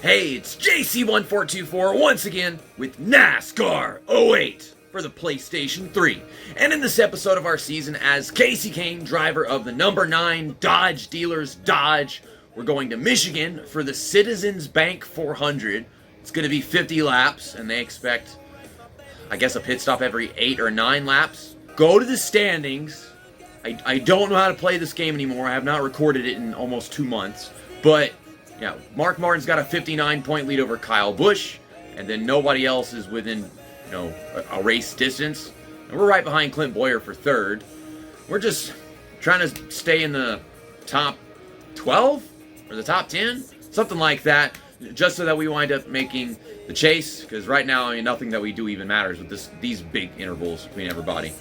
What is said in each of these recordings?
Hey, it's JC1424 once again with NASCAR 08 for the PlayStation 3. And in this episode of our season, as Kasey Kahne, driver of the number 9 Dodge Dealers Dodge, we're going to Michigan for the Citizens Bank 400. It's going to be 50 laps, and they expect, I guess, a pit stop every 8 or 9 laps. Go to the standings. I don't know how to play this game anymore. I have not recorded it in almost 2 months. But, yeah, Mark Martin's got a 59-point lead over Kyle Busch. And then nobody else is within, a race distance. And we're right behind Clint Boyer for 3rd. We're just trying to stay in the top 12? Or the top 10? Something like that. Just so that we wind up making the chase. Because right now, nothing that we do even matters with these big intervals between everybody.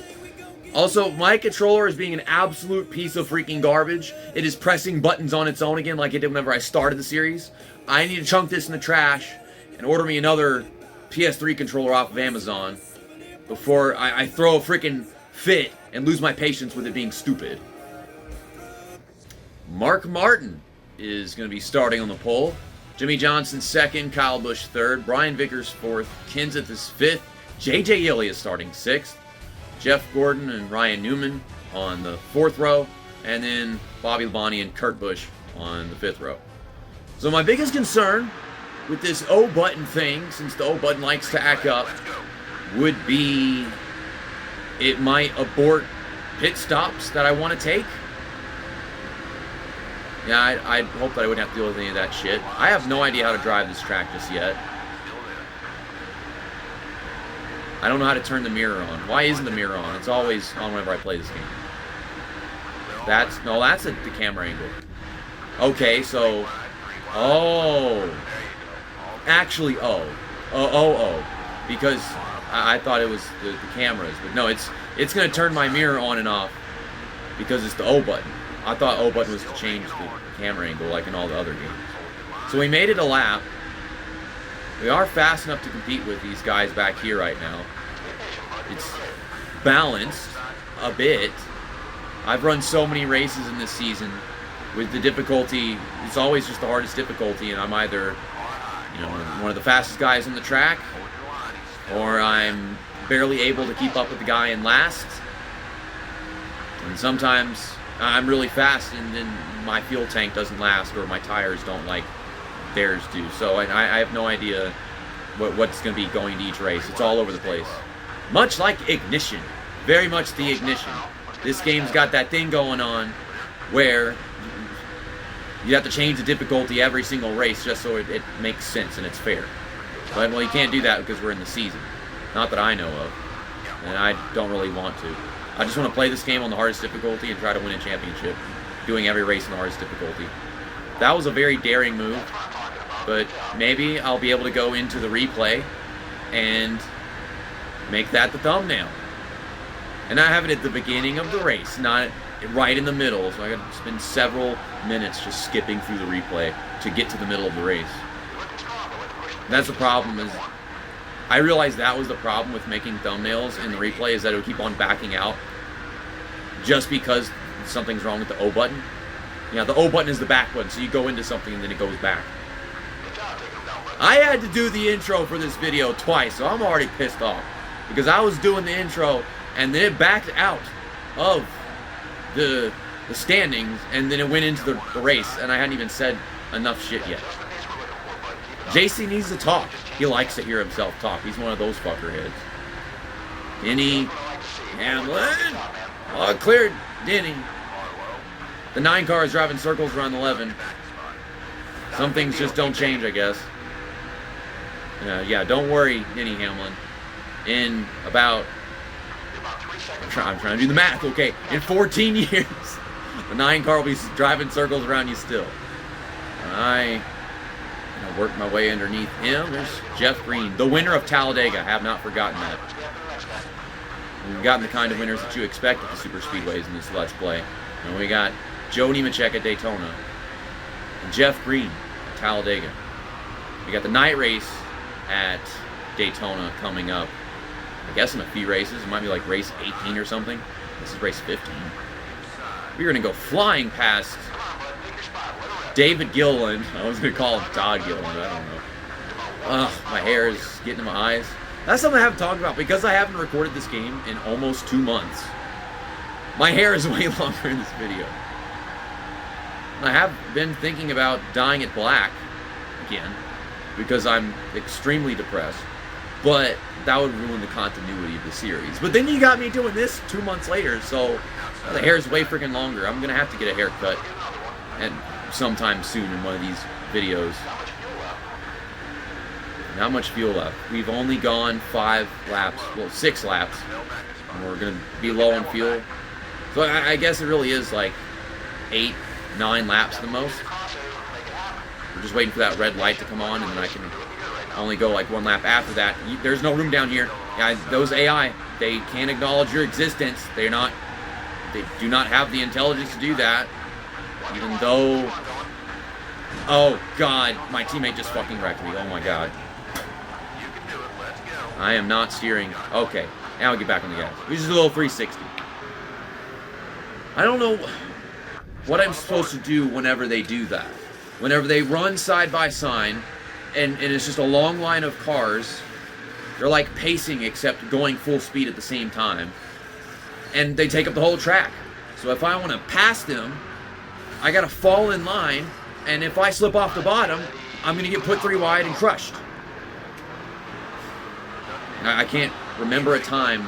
Also, my controller is being an absolute piece of freaking garbage. It is pressing buttons on its own again like it did whenever I started the series. I need to chunk this in the trash and order me another PS3 controller off of Amazon before I throw a freaking fit and lose my patience with it being stupid. Mark Martin is going to be starting on the pole. Jimmy Johnson 2nd, Kyle Busch 3rd, Brian Vickers 4th, Kenseth is 5th, J.J. Yeley is starting 6th. Jeff Gordon and Ryan Newman on the 4th row, and then Bobby Labonte and Kurt Busch on the 5th row. So my biggest concern with this O button thing, since the O button likes to act up, would be it might abort pit stops that I want to take. Yeah, I hope that I wouldn't have to deal with any of that shit. I have no idea how to drive this track just yet. I don't know how to turn the mirror on. Why isn't the mirror on? It's always on whenever I play this game. That's the camera angle. Okay, so... Oh. Actually, because I thought it was the cameras. But no, it's going to turn my mirror on and off because it's the O button. I thought O button was to change the camera angle like in all the other games. So we made it a lap. We are fast enough to compete with these guys back here right now. It's balanced a bit. I've run so many races in this season with the difficulty. It's always just the hardest difficulty, and I'm either, one of the fastest guys on the track, or I'm barely able to keep up with the guy in last. And sometimes I'm really fast, and then my fuel tank doesn't last, or my tires don't like theirs do. So I have no idea what's going to be going to each race. It's all over the place. Much like Ignition. Very much the Ignition. This game's got that thing going on where you have to change the difficulty every single race just so it makes sense and it's fair. But, well, you can't do that because we're in the season. Not that I know of. And I don't really want to. I just want to play this game on the hardest difficulty and try to win a championship. Doing every race in the hardest difficulty. That was a very daring move. But maybe I'll be able to go into the replay and make that the thumbnail. And I have it at the beginning of the race, not right in the middle. So I got to spend several minutes just skipping through the replay to get to the middle of the race. And that's the problem. Is I realized that was the problem with making thumbnails in the replay, is that it would keep on backing out just because something's wrong with the O button. The O button is the back button, so you go into something and then it goes back. I had to do the intro for this video twice, so I'm already pissed off. Because I was doing the intro, and then it backed out of the standings, and then it went into the race, and I hadn't even said enough shit yet. JC needs to talk. He likes to hear himself talk. He's one of those fuckerheads. Denny Hamlin. Oh, cleared Denny. The 9 car is driving circles around 11. Some things just don't change, I guess. Yeah, don't worry, Denny Hamlin. In about... I'm trying to do the math, okay. In 14 years, the 9 car will be driving circles around you still. I work my way underneath him. There's Jeff Green, the winner of Talladega. I have not forgotten that. We've gotten the kind of winners that you expect at the super speedways in this Let's Play. And we got Joe Nemechek at Daytona. And Jeff Green at Talladega. We got the night race at Daytona coming up. I guess in a few races. It might be like race 18 or something. This is race 15. We're going to go flying past David Gilliland. I was going to call him Todd Gilliland. I don't know. My hair is getting in my eyes. That's something I haven't talked about because I haven't recorded this game in almost 2 months. My hair is way longer in this video. I have been thinking about dyeing it black again because I'm extremely depressed. But that would ruin the continuity of the series. But then you got me doing this 2 months later, so the hair's way freaking longer. I'm going to have to get a haircut and sometime soon in one of these videos. Not much fuel left. We've only gone 5 laps, well 6 laps, and we're going to be low on fuel. So I guess it really is like 8, 9 laps the most. We're just waiting for that red light to come on, and then I can only go like 1 lap after that. There's no room down here. Yeah, those AI, they can't acknowledge your existence. They do not have the intelligence to do that. Even though, oh God, my teammate just fucking wrecked me. Oh my God. I am not steering. Okay, now I'll get back on the gas. Which is a little 360. I don't know what I'm supposed to do whenever they do that. Whenever they run side by side, and it's just a long line of cars. They're like pacing except going full speed at the same time. And they take up the whole track. So if I want to pass them, I gotta fall in line, and if I slip off the bottom, I'm gonna get put 3 wide and crushed. I can't remember a time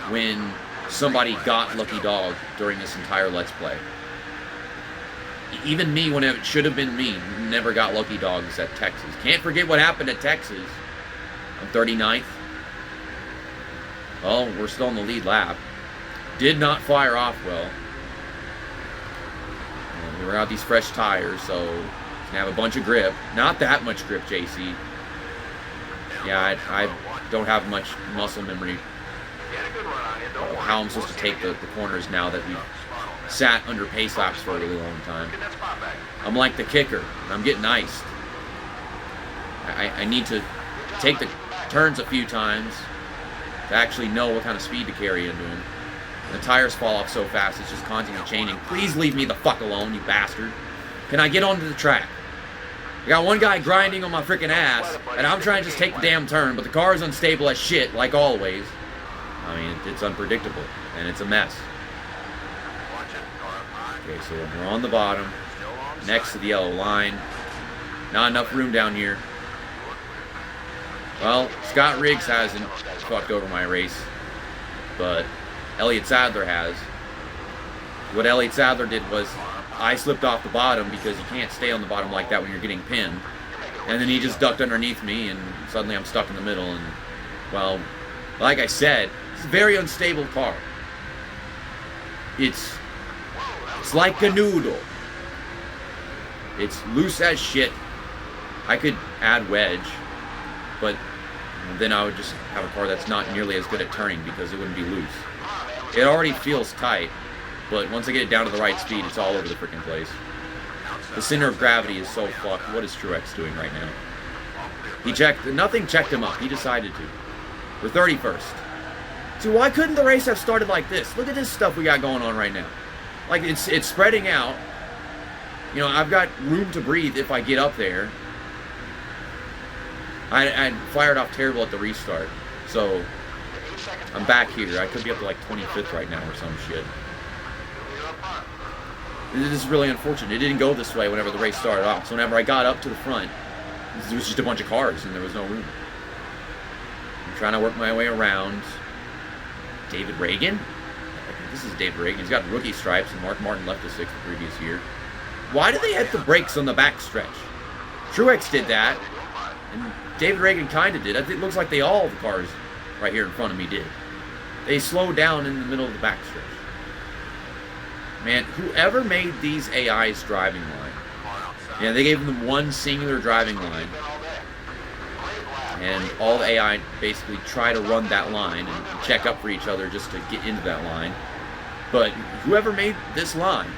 when somebody got lucky dog during this entire Let's Play. Even me, when it should have been me, never got lucky dogs at Texas. Can't forget what happened at Texas. I'm 39th. Well, we're still in the lead lap. Did not fire off well. We were out these fresh tires, so it's gonna have a bunch of grip. Not that much grip, JC. Yeah, I don't have much muscle memory of how I'm supposed to take the corners now that we've sat under pace laps for a really long time. I'm like the kicker. I'm getting iced. I need to take the turns a few times to actually know what kind of speed to carry into them. The tires fall off so fast, it's just constantly changing. Please leave me the fuck alone, you bastard. Can I get onto the track? I got one guy grinding on my freaking ass, and I'm trying to just take the damn turn, but the car is unstable as shit, like always. I mean, it's unpredictable, and it's a mess. Okay, so we're on the bottom, next to the yellow line. Not enough room down here. Well, Scott Riggs hasn't fucked over my race, but Elliott Sadler has. What Elliott Sadler did was, I slipped off the bottom because you can't stay on the bottom like that when you're getting pinned. And then he just ducked underneath me, and suddenly I'm stuck in the middle. And, well, like I said, it's a very unstable car. It's like a noodle. It's loose as shit. I could add wedge, but then I would just have a car that's not nearly as good at turning because it wouldn't be loose. It already feels tight, but once I get it down to the right speed, it's all over the freaking place. The center of gravity is so fucked. What is Truex doing right now? He checked, nothing checked him up. He decided to. We're 31st. So why couldn't the race have started like this? Look at this stuff we got going on right now. Like, it's spreading out. You know, I've got room to breathe if I get up there. I fired off terrible at the restart. So, I'm back here. I could be up to like 25th right now or some shit. This is really unfortunate. It didn't go this way whenever the race started off. So whenever I got up to the front, there was just a bunch of cars and there was no room. I'm trying to work my way around. David Reagan? This is David Reagan. He's got rookie stripes, and Mark Martin left the 6th the previous year. Why do they hit the brakes on the back stretch? Truex did that, and David Reagan kind of did. It looks like all the cars right here in front of me did. They slowed down in the middle of the back stretch. Man, whoever made these AIs driving line, yeah, they gave them one singular driving line, and all the AI basically try to run that line and check up for each other just to get into that line. But whoever made this line,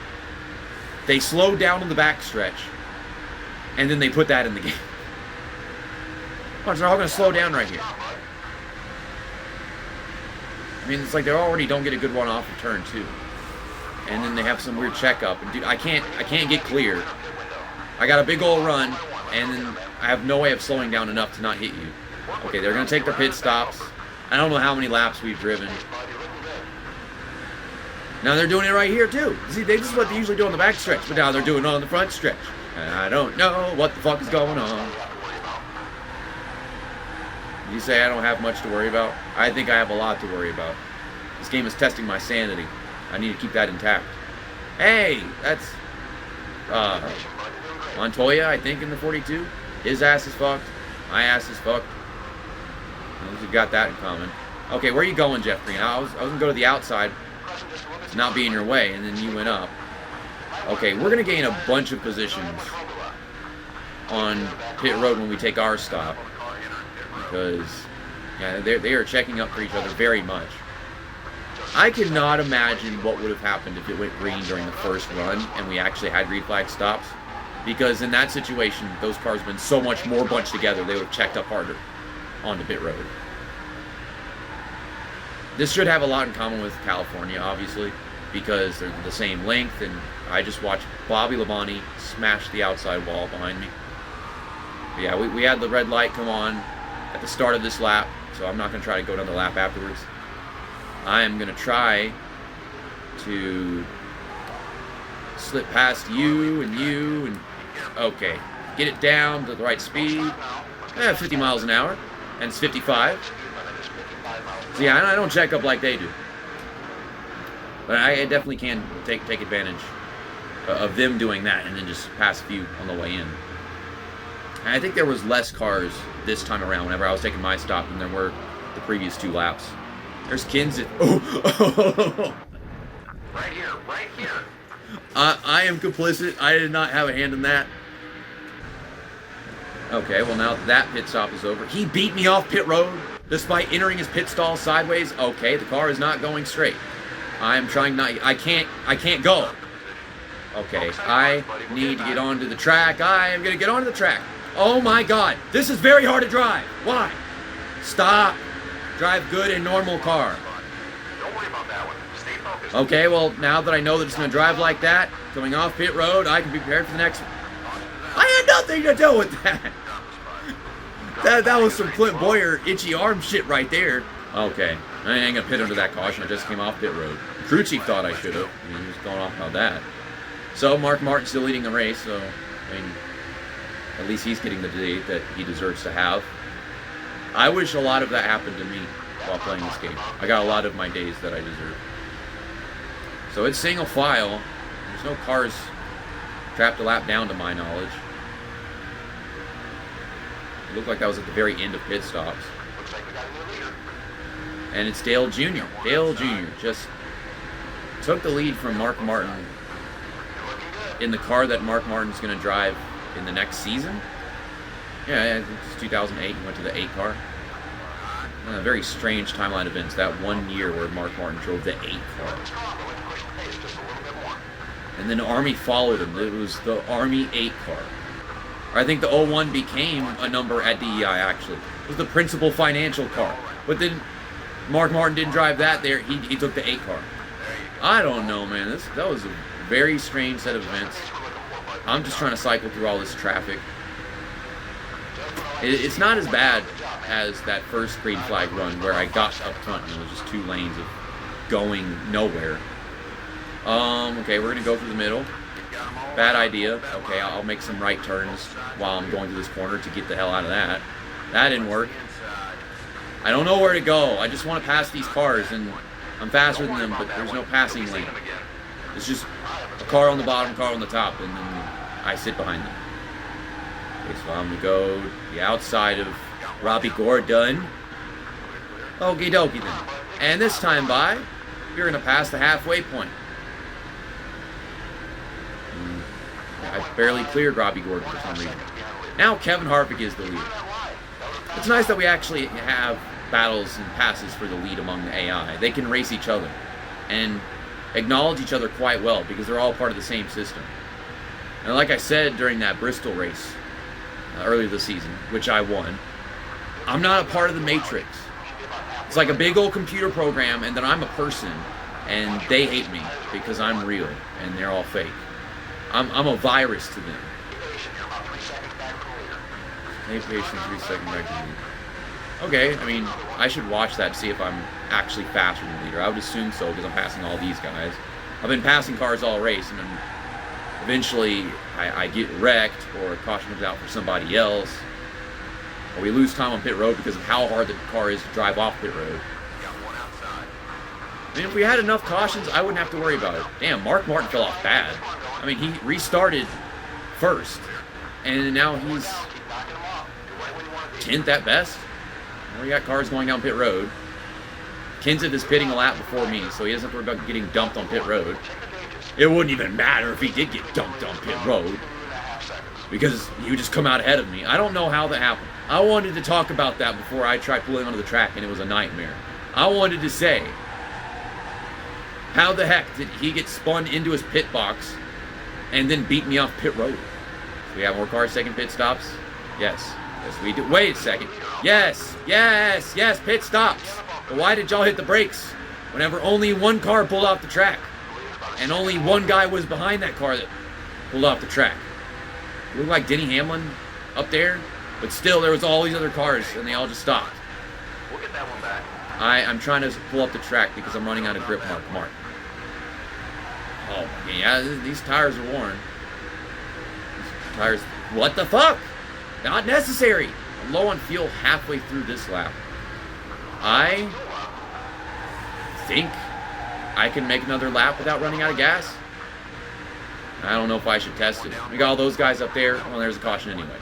they slowed down on the back stretch, and then they put that in the game. Watch, they're all going to slow down right here. I mean, it's like they already don't get a good run off of turn 2. And then they have some weird checkup. And dude, I can't get clear. I got a big old run, and then I have no way of slowing down enough to not hit you. Okay, they're going to take their pit stops. I don't know how many laps we've driven. Now they're doing it right here, too. See, this is what they usually do on the back stretch, but now they're doing it on the front stretch. And I don't know what the fuck is going on. You say I don't have much to worry about? I think I have a lot to worry about. This game is testing my sanity. I need to keep that intact. Hey, that's Montoya, I think, in the 42. His ass is fucked. My ass is fucked. We've got that in common. Okay, where are you going, Jeff Green? I was going to go to the outside to not be in your way, and then you went up. Okay, we're going to gain a bunch of positions on pit road when we take our stop. Because, yeah, they are checking up for each other very much. I cannot imagine what would have happened if it went green during the first run and we actually had green flag stops. Because in that situation, those cars have been so much more bunched together, they would have checked up harder onto pit road. This should have a lot in common with California, obviously, because they're the same length, and I just watched Bobby Labonte smash the outside wall behind me. But yeah, we had the red light come on at the start of this lap, so I'm not going to try to go another lap afterwards. I am going to try to slip past you, and okay, get it down to the right speed. 50 miles an hour, and it's 55. So yeah, I don't check up like they do. But I definitely can take advantage of them doing that and then just pass a few on the way in. And I think there was less cars this time around whenever I was taking my stop than there were the previous 2 laps. There's Kinsey. Oh! Right here. I am complicit. I did not have a hand in that. Okay, well now that pit stop is over. He beat me off pit road despite entering his pit stall sideways. Okay, the car is not going straight. I'm trying not. I can't go. Okay, I need to get onto the track. I am going to get onto the track. Oh my God, this is very hard to drive. Why? Stop. Drive good in normal car. Don't worry about that one. Stay focused. Okay, well, now that I know that it's going to drive like that, coming off pit road, I can be prepared for the next one. I had nothing to do with that. That was some Clint Boyer itchy arm shit right there. Okay, I ain't going to pit under that caution. I just came off pit road. The crew chief thought I should have. He was going off about that. So, Mark Martin's still leading the race, so, I mean, at least he's getting the date that he deserves to have. I wish a lot of that happened to me while playing this game. I got a lot of my days that I deserve. So it's single file. There's no cars trapped a lap down to my knowledge. It looked like that was at the very end of pit stops. Looks like we got a new leader. And it's Dale Jr. Dale Jr. just took the lead from Mark Martin in the car that Mark Martin's going to drive in the next season. Yeah, it's 2008. He went to the 8 car. Very strange timeline events. That one year where Mark Martin drove the 8 car. And then Army followed him. It was the Army 8 car. I think the 01 became a number at DEI, actually. It was the principal financial car. But then Mark Martin didn't drive that there. He took the 8 car. I don't know, man. That was a very strange set of events. I'm just trying to cycle through all this traffic. It's not as bad as that first green flag run where I got up front and it was just 2 lanes of going nowhere. Okay, we're going to go through the middle. Bad idea. Okay, I'll make some right turns while I'm going through this corner to get the hell out of that. That didn't work. I don't know where to go. I just want to pass these cars, and I'm faster than them, but there's no passing lane. It's just a car on the bottom, car on the top, and then I sit behind them. Okay, so I'm going to go the outside of Robbie Gordon. Okie dokie then. And this time by, you're going to pass the halfway point. I barely cleared Robbie Gordon for some reason. Now Kevin Harvick is the leader. It's nice that we actually have battles and passes for the lead among the AI. They can race each other and acknowledge each other quite well because they're all part of the same system. And like I said during that Bristol race earlier this season, which I won, I'm not a part of the Matrix. It's like a big old computer program, and then I'm a person, and they hate me because I'm real and they're all fake. I'm a virus to them. Hey, patient, 3-second back to lead. Okay, I mean, I should watch that to see if I'm actually faster than the leader. I would assume so because I'm passing all these guys. I've been passing cars all race, and then eventually I get wrecked, or a caution comes out for somebody else, or we lose time on pit road because of how hard the car is to drive off pit road. I mean, if we had enough cautions, I wouldn't have to worry about it. Damn, Mark Martin fell off bad. I mean, he restarted first, and now he's 10th at best. We got cars going down pit road. Kenseth is pitting a lap before me, so he doesn't have to worry about getting dumped on pit road. It wouldn't even matter if he did get dumped on pit road, because you just come out ahead of me. I don't know how that happened. I wanted to talk about that before I tried pulling onto the track, and it was a nightmare. I wanted to say, how the heck did he get spun into his pit box and then beat me off pit road? Do we have more cars taking pit stops? Yes. Yes, we do. Wait a second. Yes, yes, yes, pit stops. But why did y'all hit the brakes whenever only one car pulled off the track? And only one guy was behind that car that pulled off the track. It looked like Denny Hamlin up there, but still there was all these other cars and they all just stopped. We'll get that one back. I'm trying to pull up the track because I'm running out of grip mark. Oh, yeah, these tires are worn. These tires, what the fuck? Not necessary. I'm low on fuel halfway through this lap. I think I can make another lap without running out of gas. I don't know if I should test it. We got all those guys up there. Well, there's a caution anyways.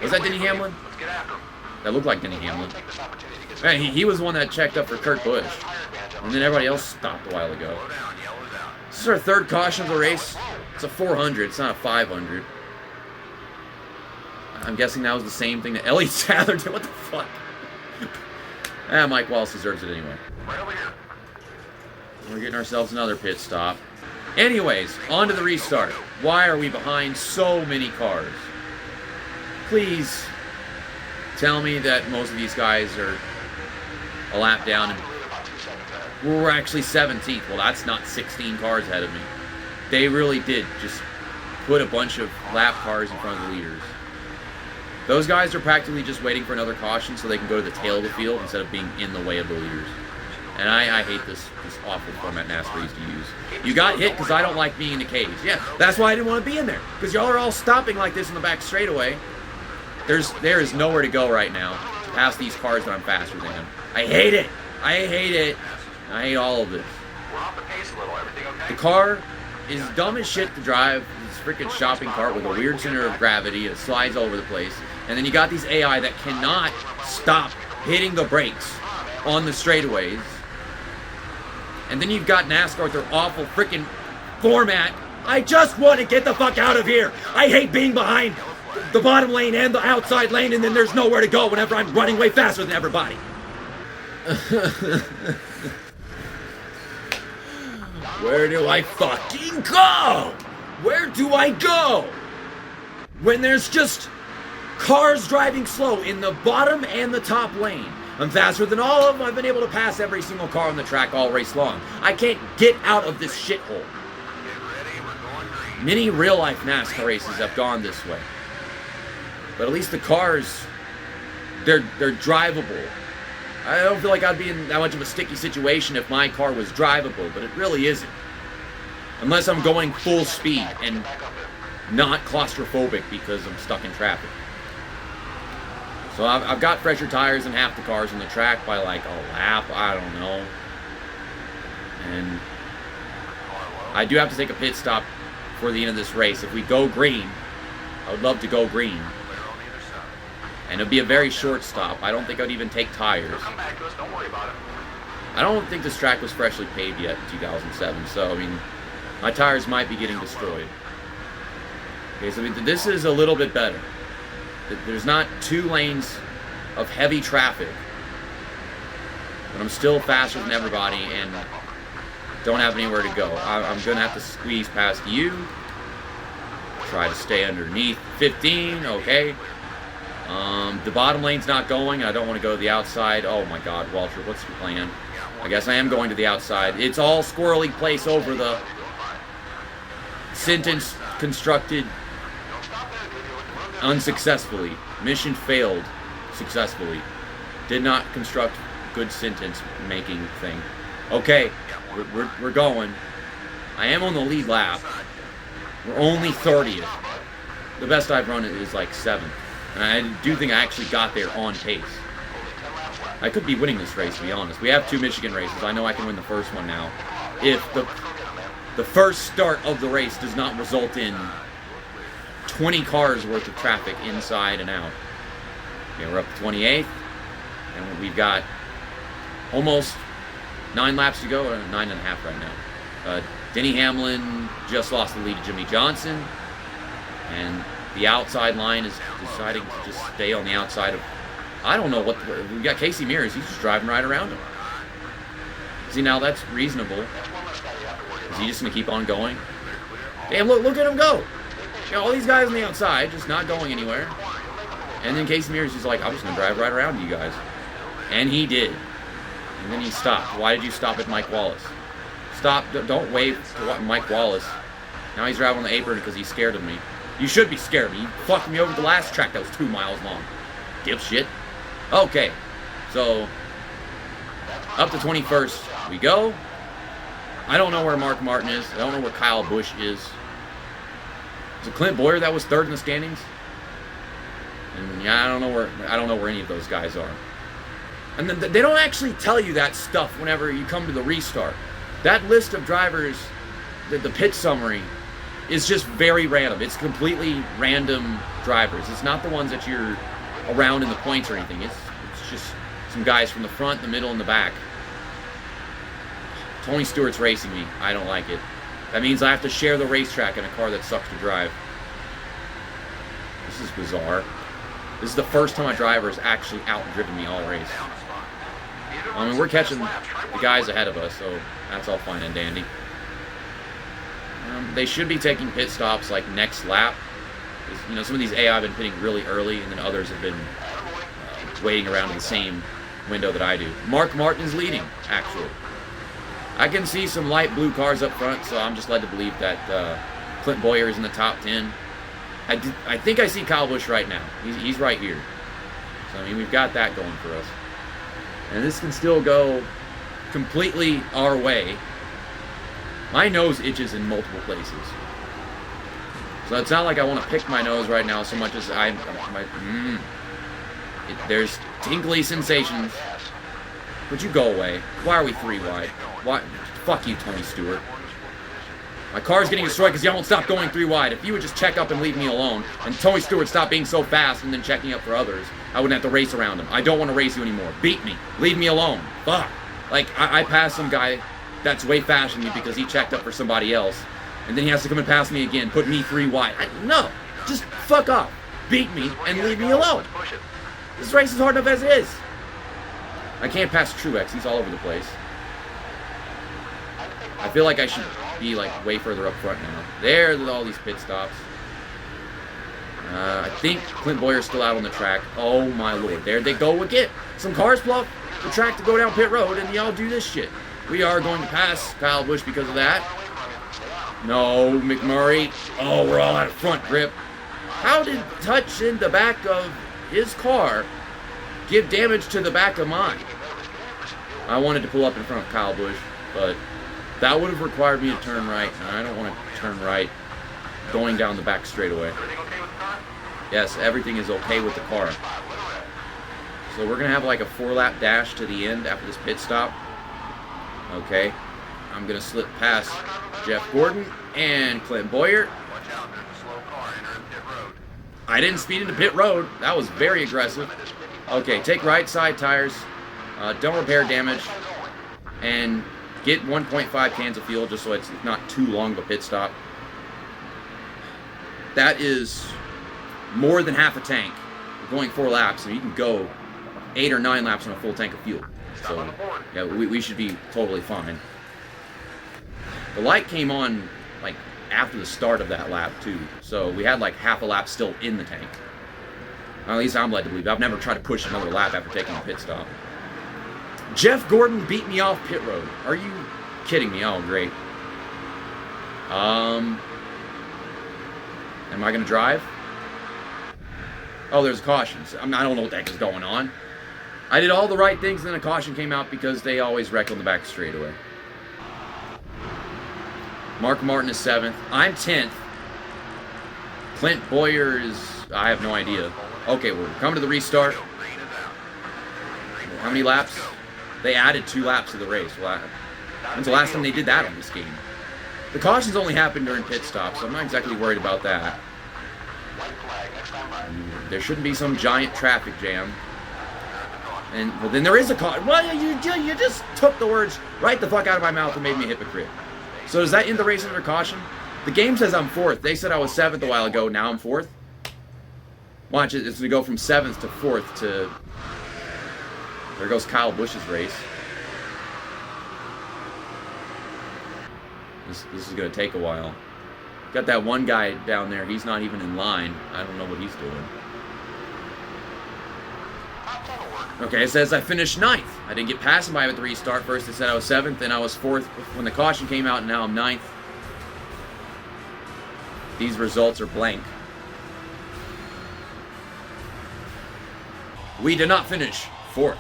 Was that Denny Hamlin? That looked like Denny Hamlin. Man, he was the one that checked up for Kurt Busch. And then everybody else stopped a while ago. This is our third caution of the race. It's a 400. It's not a 500. I'm guessing that was the same thing that Elliott Sadler did. What the fuck? Mike Wallace deserves it anyway. Right over here. We're getting ourselves another pit stop. Anyways, on to the restart. Why are we behind so many cars? Please tell me that most of these guys are a lap down and we're actually 17th. Well, that's not 16 cars ahead of me. They really did just put a bunch of lap cars in front of the leaders. Those guys are practically just waiting for another caution so they can go to the tail of the field instead of being in the way of the leaders. And I hate this awful format NASCAR used to use. You got hit because I don't like being in the cage. Yeah, that's why I didn't want to be in there. Because y'all are all stopping like this in the back straightaway. There is nowhere to go right now past these cars that I'm faster than. I hate it. I hate it. I hate all of this. We're off the pace a little. Everything okay? The car is dumb as shit to drive. This freaking shopping cart with a weird center of gravity. It slides all over the place. And then you got these AI that cannot stop hitting the brakes on the straightaways. And then you've got NASCAR with their awful freaking format. I just want to get the fuck out of here. I hate being behind the bottom lane and the outside lane, and then there's nowhere to go whenever I'm running way faster than everybody. Where do I fucking go? Where do I go? When there's just cars driving slow in the bottom and the top lane. I'm faster than all of them. I've been able to pass every single car on the track all race long. I can't get out of this shithole. Many real-life NASCAR races have gone this way. But at least the cars, they're drivable. I don't feel like I'd be in that much of a sticky situation if my car was drivable, but it really isn't. Unless I'm going full speed and not claustrophobic because I'm stuck in traffic. So I've got fresher tires than half the cars on the track by like a lap, I don't know. And I do have to take a pit stop for the end of this race. If we go green, I would love to go green. And it'll be a very short stop. I don't think I'd even take tires. Come back to us. Don't worry about it. I don't think this track was freshly paved yet in 2007, so I mean, my tires might be getting destroyed. Okay, so this is a little bit better. There's not 2 lanes of heavy traffic, but I'm still faster than everybody and don't have anywhere to go. I'm going to have to squeeze past you, try to stay underneath 15, okay. The bottom lane's not going. I don't want to go to the outside. Oh my God, Walter, what's your plan? I guess I am going to the outside. It's all squirrely place over the sentence constructed unsuccessfully. Mission failed successfully. Did not construct good sentence making thing. Okay, we're going. I am on the lead lap. We're only 30th. The best I've run is like 7th. And I do think I actually got there on pace. I could be winning this race, to be honest. We have 2 Michigan races. I know I can win the first one now. If the first start of the race does not result in 20 cars worth of traffic inside and out. Okay, we're up to 28th. And we've got almost 9 laps to go, or 9.5 right now. Denny Hamlin just lost the lead to Jimmy Johnson. And the outside line is deciding to just stay on the outside of... I don't know what... We got Kasey Mears. He's just driving right around him. See, now that's reasonable. Is he just going to keep on going? Damn, look at him go. You know, all these guys on the outside just not going anywhere. And then Kasey Mears is like, I'm just going to drive right around you guys. And he did. And then he stopped. Why did you stop at Mike Wallace? Stop. Don't wave to Mike Wallace. Now he's driving on the apron because he's scared of me. You should be scared of me. You fucked me over the last track that was 2 miles long. Dipshit. Okay. So, up to 21st we go. I don't know where Mark Martin is. I don't know where Kyle Busch is. Is it Clint Boyer that was 3rd in the standings? And yeah, I don't know where any of those guys are. And then they don't actually tell you that stuff whenever you come to the restart. That list of drivers, the pit summary, is just very random. It's completely random drivers. It's not the ones that you're around in the points or anything. It's just some guys from the front, the middle, and the back. Tony Stewart's racing me. I don't like it. That means I have to share the racetrack in a car that sucks to drive. This is bizarre. This is the first time a driver has actually out-driven me all race. I mean, we're catching the guys ahead of us, so that's all fine and dandy. They should be taking pit stops like next lap. You know, some of these AI have been pitting really early, and then others have been waiting around in the same window that I do. Mark Martin is leading, actually. I can see some light blue cars up front, so I'm just led to believe that Clint Boyer is in the top 10. I think I see Kyle Busch right now. He's right here. So, I mean, we've got that going for us. And this can still go completely our way. My nose itches in multiple places. So it's not like I want to pick my nose right now so much as there's tingly sensations. Would you go away? Why are we 3 wide? Why? Fuck you, Tony Stewart. My car's getting destroyed because y'all won't stop going 3 wide. If you would just check up and leave me alone, and Tony Stewart stop being so fast and then checking up for others, I wouldn't have to race around him. I don't want to race you anymore. Beat me. Leave me alone. Fuck. Like, I passed some guy that's way faster than me because he checked up for somebody else, and then he has to come and pass me again, put me 3 wide. No. Just fuck off. Beat me and leave me alone. This race is hard enough as it is. I can't pass Truex. He's all over the place. I feel like I should be like way further up front now. There's all these pit stops. I think Clint Boyer's still out on the track. Oh my lord. There they go again. Some cars bluff the track to go down pit road, and y'all do this shit. We are going to pass Kyle Busch because of that. No, McMurray. Oh, we're all out of front grip. How did touching the back of his car give damage to the back of mine? I wanted to pull up in front of Kyle Busch, but that would have required me to turn right, and I don't want to turn right going down the back straightaway. Yes, everything is okay with the car. So we're going to have like a 4-lap dash to the end after this pit stop. Okay. I'm going to slip past Jeff Gordon and Clint Boyer. I didn't speed into pit road. That was very aggressive. Okay, take right side tires. Don't repair damage. And get 1.5 cans of fuel just so it's not too long of a pit stop. That is more than half a tank. We're going 4 laps, and you can go 8 or 9 laps on a full tank of fuel. So, yeah, we should be totally fine. The light came on, like, after the start of that lap, too. So, we had, like, half a lap still in the tank. At least I'm led to believe. I've never tried to push another lap after taking a pit stop. Jeff Gordon beat me off pit road. Are you kidding me? Oh, great. Am I going to drive? Oh, there's cautions. I don't know what the heck is going on. I did all the right things, and then a caution came out because they always wreck on the back straightaway. Mark Martin is 7th. I'm 10th. Clint Boyer is... I have no idea. Okay, we're coming to the restart. How many laps? They added 2 laps to the race. When's the last time they did that on this game? The cautions only happen during pit stops, so I'm not exactly worried about that. There shouldn't be some giant traffic jam. And, well, then there is a caution. Well, you just took the words right the fuck out of my mouth and made me a hypocrite. So does that end the race under caution? The game says I'm 4th. They said I was 7th a while ago. Now I'm 4th. Watch it. It's going to go from 7th to 4th to... There goes Kyle Busch's race. This is going to take a while. Got that one guy down there. He's not even in line. I don't know what he's doing. Okay, it says I finished 9th. I didn't get past him at the restart. First it said I was 7th, then I was 4th when the caution came out, and now I'm 9th. These results are blank. We did not finish 4th.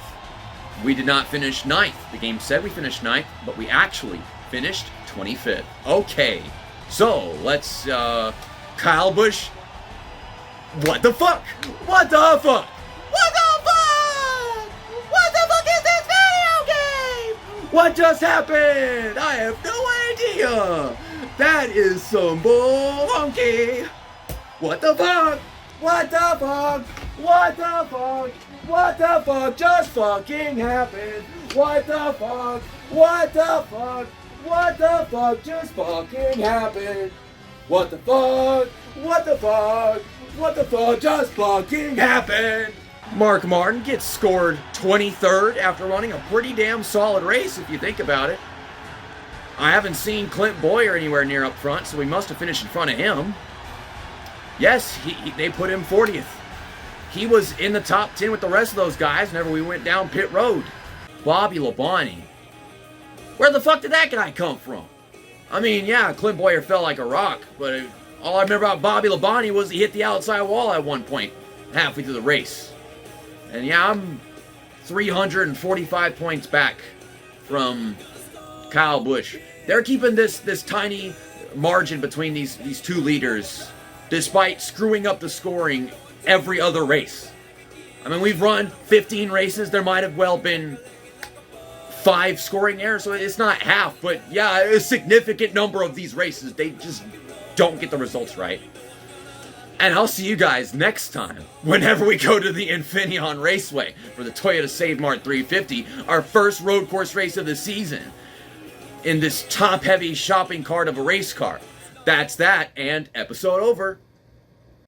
We did not finish 9th. The game said we finished 9th, but we actually finished 25th. Okay, so let's, Kyle Busch. What the fuck? What the fuck? What the fuck? What the fuck is this video game? What just happened? I have no idea. That is some bullhonkey. What the fuck? What the fuck? What the fuck? What the fuck just fucking happened? What the fuck? What the fuck? What the fuck just fucking happened? What the fuck? What the fuck? What the fuck just fucking happened? Mark Martin gets scored 23rd after running a pretty damn solid race if you think about it. I haven't seen Clint Boyer anywhere near up front, so he must have finished in front of him. Yes, they put him 40th. He was in the top 10 with the rest of those guys whenever we went down pit road. Bobby Labonte. Where the fuck did that guy come from? I mean, yeah, Clint Boyer fell like a rock, but all I remember about Bobby Labonte was he hit the outside wall at one point, halfway through the race. And yeah, I'm 345 points back from Kyle Busch. They're keeping this tiny margin between these two leaders, despite screwing up the scoring every other race. I mean, we've run 15 races. There might have well been 5 scoring errors, so it's not half, but yeah, a significant number of these races, they just don't get the results right. And I'll see you guys next time, whenever we go to the Infineon Raceway for the Toyota Save Mart 350, our first road course race of the season, in this top-heavy shopping cart of a race car. That's that, and episode over.